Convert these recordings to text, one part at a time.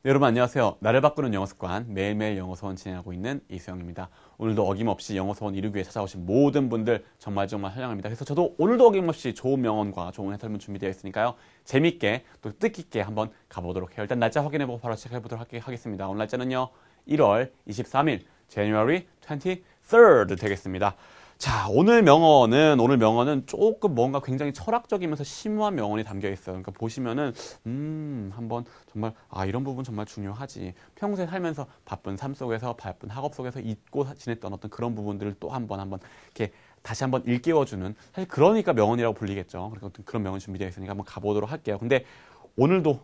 네, 여러분 안녕하세요. 나를 바꾸는 영어 습관 매일매일 영어 수업 진행하고 있는 이수영입니다. 오늘도 어김없이 영어 수업 이루기 위해 찾아오신 모든 분들 정말 환영합니다. 그래서 저도 오늘도 어김없이 좋은 명언과 좋은 해설문 준비되어 있으니까요. 재밌게 또 뜻깊게 한번 가보도록 해요. 일단 날짜 확인해보고 바로 시작해보도록 하겠습니다. 오늘 날짜는요. 1월 23일 January 23rd 되겠습니다. 자, 오늘 명언은 조금 뭔가 굉장히 철학적이면서 심오한 명언이 담겨 있어요. 그러니까 보시면은, 한번 정말, 이런 부분 정말 중요하지. 평소에 살면서 바쁜 삶 속에서, 바쁜 학업 속에서 잊고 지냈던 어떤 그런 부분들을 또 한번 이렇게 다시 한번 일깨워주는, 사실 그러니까 명언이라고 불리겠죠. 그러니까 그런 명언이 준비되어 있으니까 한번 가보도록 할게요. 근데 오늘도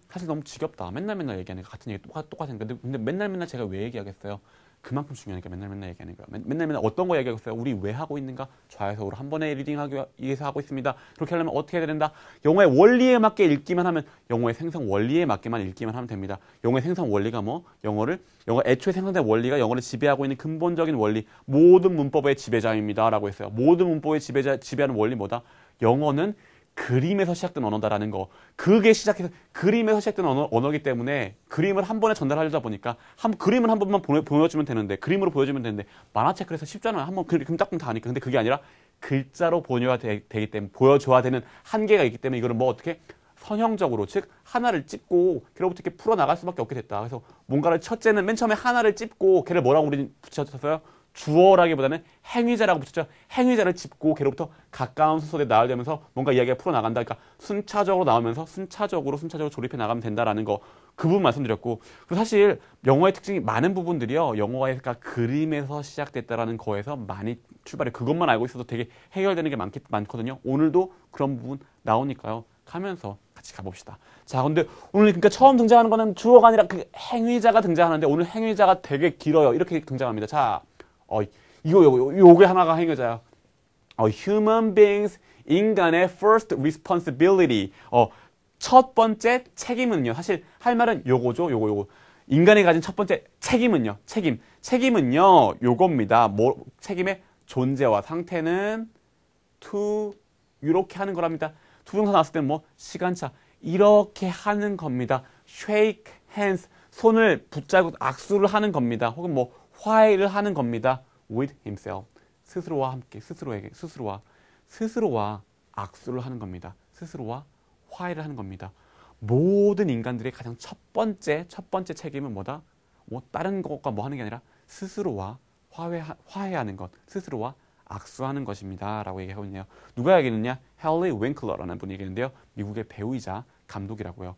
사실 너무 지겹다. 맨날 얘기하니까 같은 얘기 똑같으니까. 근데 맨날 제가 왜 얘기하겠어요? 그만큼 중요하니까 맨날 얘기하는 거야. 맨날 어떤 거 얘기하고 있어요? 우리 왜 하고 있는가? 좌에서우로 한 번에 리딩하기 위해서 하고 있습니다. 그렇게 하려면 어떻게 해야 된다? 영어의 원리에 맞게 읽기만 하면, 영어의 생성 원리에 맞게만 읽기만 하면 됩니다. 영어의 생성 원리가 뭐? 영어 애초에 생성된 원리가 영어를 지배하고 있는 근본적인 원리, 모든 문법의 지배자입니다. 라고 했어요. 모든 문법의 지배하는 원리 뭐다? 영어는 그림에서 시작된 언어다라는 거. 그림에서 시작된 언어이기 때문에 그림을 한 번에 전달하려다 보니까 그림을 한 번만 보여주면 되는데, 그림으로 보여주면 되는데, 만화책 그래서 쉽잖아요. 한번 그림 딱 다 하니까. 근데 그게 아니라 글자로 되기 때문에, 보여줘야 되는 한계가 있기 때문에 이거를 어떻게 선형적으로, 즉 하나를 찝고 걔로부터 이렇게 풀어나갈 수밖에 없게 됐다. 그래서 뭔가를 첫째는 맨 처음에 하나를 찝고 걔를 뭐라고 우리 붙였어요? 주어라기보다는 행위자라고 붙였죠. 행위자를 짚고 걔로부터 가까운 순서대로 나아가면서 뭔가 이야기가 풀어나간다. 그러니까 순차적으로 나오면서 순차적으로 조립해 나가면 된다라는 거, 그 부분 말씀드렸고, 그리고 사실 영어의 특징이 많은 부분들이요, 영어가 그림에서 시작됐다라는 거에서 많이 출발해. 그것만 알고 있어도 되게 해결되는 게 많거든요. 오늘도 그런 부분 나오니까요. 가면서 같이 가봅시다. 자, 근데 오늘 그러니까 처음 등장하는 거는 주어가 아니라 그 행위자가 등장하는데, 오늘 행위자가 되게 길어요. 이렇게 등장합니다. 자, 요게 하나가 행위자야. Human beings, 인간의 first responsibility. 첫 번째 책임은요. 사실 할 말은 요거죠. 요거. 인간이 가진 첫 번째 책임은요. 책임은요. 요겁니다. 책임의 존재와 상태는 to 이렇게 하는 거랍니다. 투정사 나왔을 때는 시간차 이렇게 하는 겁니다. shake hands, 손을 붙잡고 악수를 하는 겁니다. 혹은 화해를 하는 겁니다. with himself, 스스로와 함께, 스스로와 악수를 하는 겁니다. 스스로와 화해를 하는 겁니다. 모든 인간들의 가장 첫 번째 책임은 뭐다? 다른 것과 하는 게 아니라 스스로와 화해하는 것, 스스로와 악수하는 것입니다. 라고 얘기하고 있네요. 누가 얘기했느냐? 헨리 윙클러라는 분이 얘기했는데요. 미국의 배우이자 감독이라고요.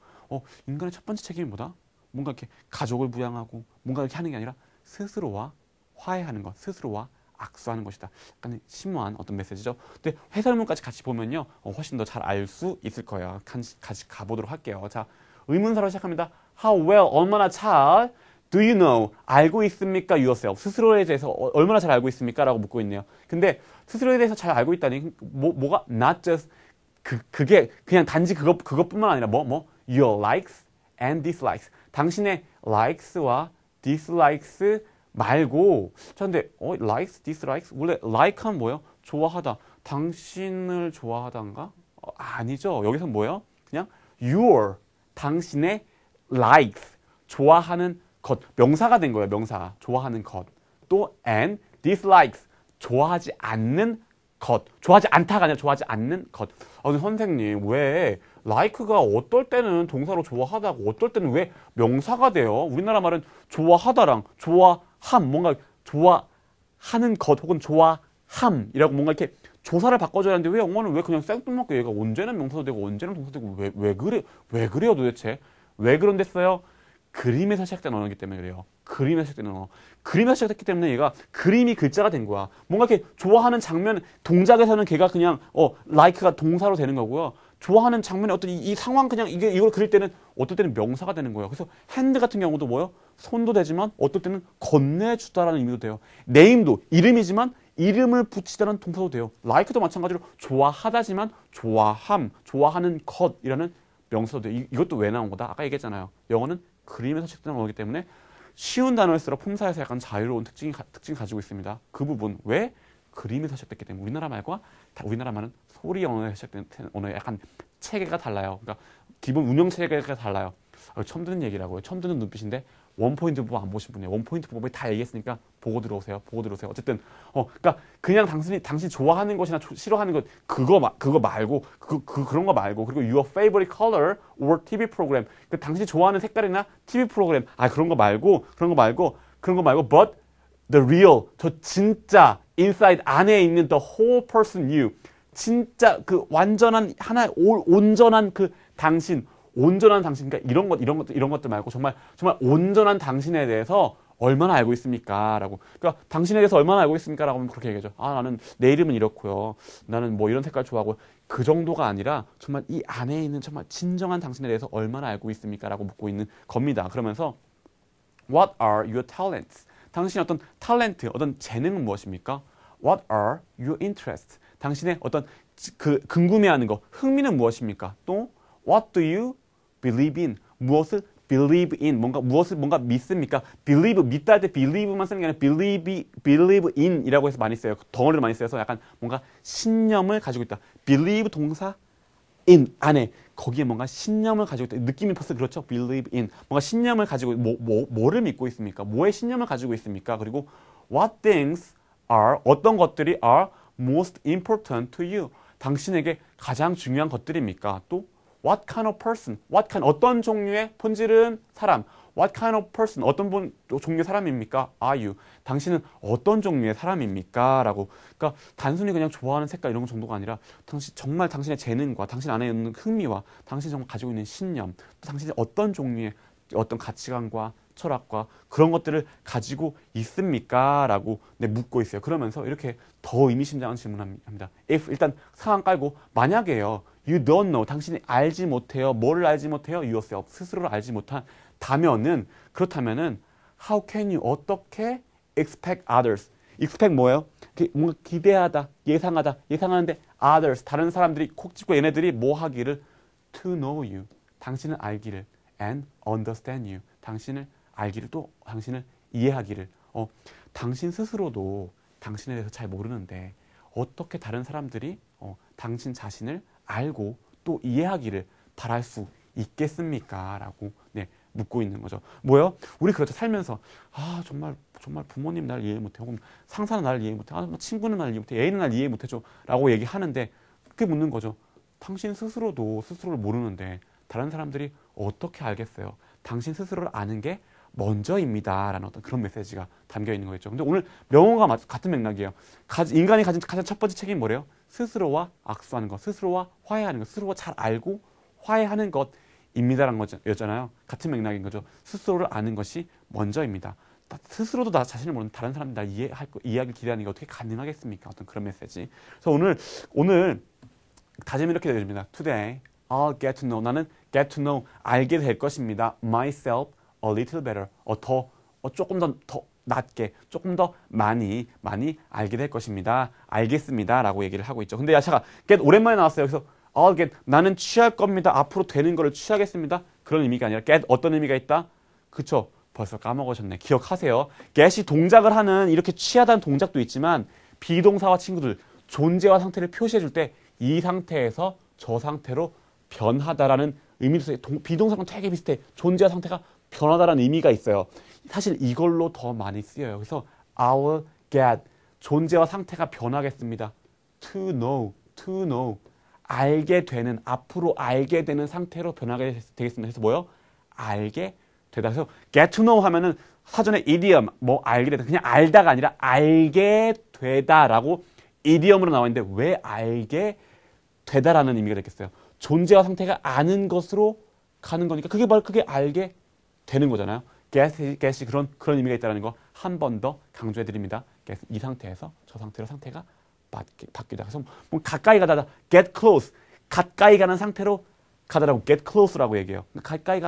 인간의 첫 번째 책임이 뭐다? 뭔가 이렇게 가족을 부양하고 뭔가 이렇게 하는 게 아니라 스스로와 화해하는 것, 스스로와 악수하는 것이다. 약간 심오한 어떤 메시지죠. 근데 해설문까지 같이 보면요, 훨씬 더 잘 알 수 있을 거예요. 같이 가보도록 할게요. 자, 의문사로 시작합니다. How well, 얼마나 잘 do you know, 알고 있습니까? yourself, 스스로에 대해서 얼마나 잘 알고 있습니까? 라고 묻고 있네요. 근데 스스로에 대해서 잘 알고 있다니, 뭐가 not just 그게 그냥 단지 그것뿐만 아니라 your likes and dislikes, 당신의 likes와 dislikes 말고. 자, 근데 likes, dislikes, 원래 like 하면 뭐예요? 좋아하다. 당신을 좋아하다인가? 아니죠. 여기서 뭐예요? 그냥 your, 당신의 likes, 좋아하는 것, 명사가 된 거예요. 명사, 좋아하는 것. 또 and dislikes, 좋아하지 않는 것. 좋아하지 않다가 아니라 좋아하지 않는 것. 근데 선생님, 왜 like가 어떨 때는 동사로 좋아하다고, 어떨 때는 왜 명사가 돼요? 우리나라 말은 좋아하다랑 좋아함, 뭔가 좋아하는 것 혹은 좋아함이라고 뭔가 이렇게 조사를 바꿔줘야 하는데, 왜 영어는 왜 그냥 생뚱맞게 얘가 언제는 명사도 되고 언제는 동사도 되고, 왜 그래요 도대체? 왜 그런댔어요? 그림에서 시작된 언어이기 때문에 그래요. 그림에서 시작된 언어. 그림에서 시작됐기 때문에 얘가 그림이 글자가 된 거야. 뭔가 이렇게 좋아하는 장면, 동작에서는 걔가 그냥 like가 동사로 되는 거고요. 좋아하는 장면의 어떤 이 상황, 그냥 이걸 그릴 때는 어떨 때는 명사가 되는 거예요. 그래서 hand 같은 경우도 뭐예요? 손도 되지만 어떨 때는 건네주다라는 의미도 돼요. name도 이름이지만 이름을 붙이다는 동사도 돼요. like도 마찬가지로 좋아하다지만 좋아하는 것이라는 명사도 돼요. 이것도 왜 나온 거다? 아까 얘기했잖아요. 영어는 그림에서 시작되는 언어이기 때문에 쉬운 단어일수록 품사에서 약간 자유로운 특징 가지고 있습니다. 그 부분, 왜? 그림에서 시작됐기 때문에. 우리나라 말은 소리 언어에서 시작된 언어에 약간 체계가 달라요. 그러니까 기본 운영 체계가 달라요. 처음 듣는 얘기라고요. 처음 듣는 눈빛인데 원포인트 보고 안 보신 분이에요. 원포인트 보고 다 얘기했으니까 보고 들어오세요. 보고 들어오세요. 어쨌든 그러니까 그냥 당신 좋아하는 것이나 싫어하는 것 그거 말고 그런 거 말고 그리고 your favorite color or TV program 그 당신이 좋아하는 색깔이나 TV 프로그램 그런 거 말고 but the real 저 진짜 inside 안에 있는 the whole person you 진짜 그 완전한 하나의 온전한 그 당신 온전한 당신 그러니까 이런 것들 말고 정말 온전한 당신에 대해서 얼마나 알고 있습니까? 라고. 그러니까 당신에 대해서 얼마나 알고 있습니까? 라고 하면 그렇게 얘기하죠. 나는 내 이름은 이렇고요. 나는 뭐 이런 색깔 좋아하고 그 정도가 아니라 정말 이 안에 있는 정말 진정한 당신에 대해서 얼마나 알고 있습니까? 라고 묻고 있는 겁니다. 그러면서 What are your talents? 당신의 어떤 탤런트, 어떤 재능은 무엇입니까? What are your interests? 당신의 어떤 그 궁금해하는 거, 흥미는 무엇입니까? 또 What do you believe in? 무엇을 believe in? 무엇을 믿습니까? believe, 믿다 할 때 believe만 쓰는 게 아니라 believe in 이라고 해서 많이 써요. 덩어리를 많이 써서 약간 뭔가 신념을 가지고 있다. believe 동사 in 안에 거기에 뭔가 신념을 가지고 있다. 느낌이 벌써 그렇죠. believe in 뭔가 신념을 가지고 뭐를 믿고 있습니까? 뭐에 신념을 가지고 있습니까? 그리고 what things are 어떤 것들이 are most important to you? 당신에게 가장 중요한 것들입니까? 또 what kind of person? 어떤 종류의 본질은 사람? What kind of person? 어떤 종류의 사람입니까? Are you? 당신은 어떤 종류의 사람입니까? 라고. 그러니까 단순히 그냥 좋아하는 색깔 이런 정도가 아니라 정말 당신의 재능과 당신 안에 있는 흥미와 당신이 정말 가지고 있는 신념, 또 당신이 어떤 종류의 어떤 가치관과 철학과 그런 것들을 가지고 있습니까? 라고 묻고 있어요. 그러면서 이렇게 더 의미심장한 질문을 합니다. If 일단 상황 깔고 만약에요. You don't know. 당신이 알지 못해요. 뭐를 알지 못해요? Yourself. 스스로를 알지 못한다면은 그렇다면은 How can you? 어떻게 expect others? expect 뭐예요? 뭔가 기대하다, 예상하는데 others. 다른 사람들이 콕 집고 얘네들이 뭐 하기를 to know you. 당신을 알기를 and understand you. 당신을 알기를 또 당신을 이해하기를. 당신 스스로도 당신에 대해서 잘 모르는데 어떻게 다른 사람들이 당신 자신을 알고 또 이해하기를 바랄 수 있겠습니까? 라고 묻고 있는 거죠. 뭐요? 우리 그렇죠. 살면서 정말 부모님 날 이해 못해. 혹은 상사는 날 이해 못해. 친구는 날 이해 못해. 애인은 날 이해 못해줘. 라고 얘기하는데 그게 묻는 거죠. 당신 스스로도 스스로를 모르는데 다른 사람들이 어떻게 알겠어요? 당신 스스로를 아는 게 먼저입니다. 라는 어떤 그런 메시지가 담겨 있는 거겠죠. 근데 오늘 명언과 같은 맥락이에요. 인간이 가진 가장 첫 번째 책임이 뭐래요? 스스로와 악수하는 것, 스스로와 화해하는 것, 스스로가 잘 알고 화해하는 것입니다라는 거였잖아요. 같은 맥락인 거죠. 스스로를 아는 것이 먼저입니다. 스스로도 나 자신을 모르는 다른 사람들 나 이해하길 기대하는 게 어떻게 가능하겠습니까? 어떤 그런 메시지. 그래서 오늘 다짐이 이렇게 되어집니다. Today, I'll get to know. 나는 get to know. 알게 될 것입니다. Myself a little better. 조금 더 낮게, 조금 더 많이 알게 될 것입니다. 알겠습니다. 라고 얘기를 하고 있죠. 근데 잠깐, get 오랜만에 나왔어요. 그래서 I'll get, 나는 취할 겁니다. 앞으로 되는 거를 취하겠습니다. 그런 의미가 아니라 get 어떤 의미가 있다? 그쵸? 벌써 까먹으셨네. 기억하세요. get이 동작을 하는 이렇게 취하다는 동작도 있지만 비동사와 친구들, 존재와 상태를 표시해 줄 때 이 상태에서 저 상태로 변하다라는 의미도 있어요. 비동사랑 되게 비슷해. 존재와 상태가 변하다라는 의미가 있어요. 사실 이걸로 더 많이 쓰여요. 그래서 I'll get 존재와 상태가 변하겠습니다. To know 알게 되는 앞으로 알게 되는 상태로 변하게 되겠습니다. 그래서 뭐요? 알게 되다. 그래서 get to know 하면은 사전에 idiom 알게 되다 그냥 알다가 아니라 알게 되다라고 idiom으로 나와 있는데 왜 알게 되다라는 의미가 됐겠어요? 존재와 상태가 아는 것으로 가는 거니까 그게 알게 되는 거잖아요. get이 그런 의미가 있다는 거 한 번 더 강조해 드립니다. 이 상태에서 저 상태로 상태가 바뀌다. 그래서 가까이 가다 get close 가까이 가는 상태로 가다라고 get close라고 얘기해요. 가까이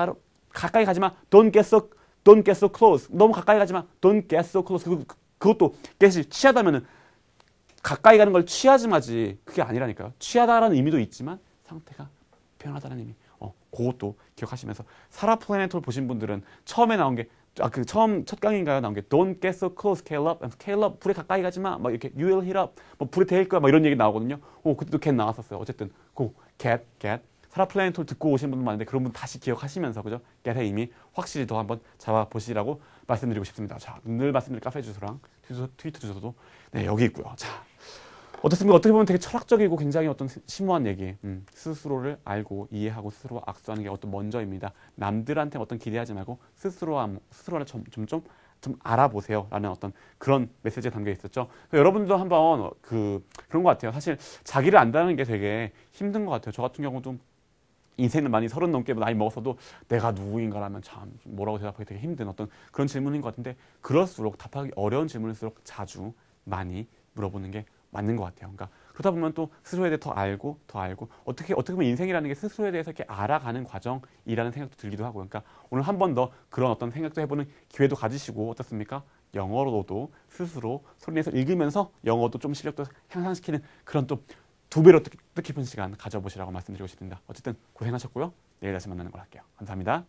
가지마 don't get so close 너무 가까이 가지마 don't get so close 그것도 get이 취하다면은 가까이 가는 걸 취하지 마지 그게 아니라니까요. 취하다라는 의미도 있지만 상태가 변하다는 의미. 그것도 기억하시면서 사라 플래닛을 보신 분들은 처음에 나온 게 첫 강의인가요? 나온 게 Don't get so close, scale up, 불에 가까이 가지 마. 이렇게 you will heat up, 불에 데일 거야. 이런 얘기 나오거든요. 그때도 get 나왔었어요. 어쨌든 get 사라 플레인 톨 듣고 오신 분도 많은데 그런 분 다시 기억하시면서 그죠? get의 의미 확실히 더 한번 잡아보시라고 말씀드리고 싶습니다. 자, 늘 말씀드린 카페 주소랑 트위터 주소도 네, 여기 있고요. 자, 어떻습니까? 어떻게 보면 되게 철학적이고 굉장히 어떤 심오한 얘기. 스스로를 알고 이해하고 스스로 악수하는 게 어떤 먼저입니다. 남들한테 어떤 기대하지 말고 스스로를 좀 알아보세요라는 어떤 그런 메시지가 담겨 있었죠. 여러분도 한번 그런 것 같아요. 사실 자기를 안다는 게 되게 힘든 것 같아요. 저 같은 경우도 인생을 많이 30 넘게 나이 먹었어도 내가 누구인가라면 참 뭐라고 대답하기 되게 힘든 어떤 그런 질문인 것 같은데 그럴수록 답하기 어려운 질문일수록 자주 많이 물어보는 게 맞는 것 같아요. 그러니까 그러다 보면 또 스스로에 대해 더 알고 어떻게 보면 인생이라는 게 스스로에 대해서 이렇게 알아가는 과정이라는 생각도 들기도 하고요. 그러니까 오늘 한 번 더 그런 어떤 생각도 해보는 기회도 가지시고 어떻습니까? 영어로도 스스로 소리내서 읽으면서 영어도 좀 실력도 향상시키는 그런 또 2배로 뜻깊은 시간 가져보시라고 말씀드리고 싶습니다. 어쨌든 고생하셨고요. 내일 다시 만나는 걸 할게요. 감사합니다.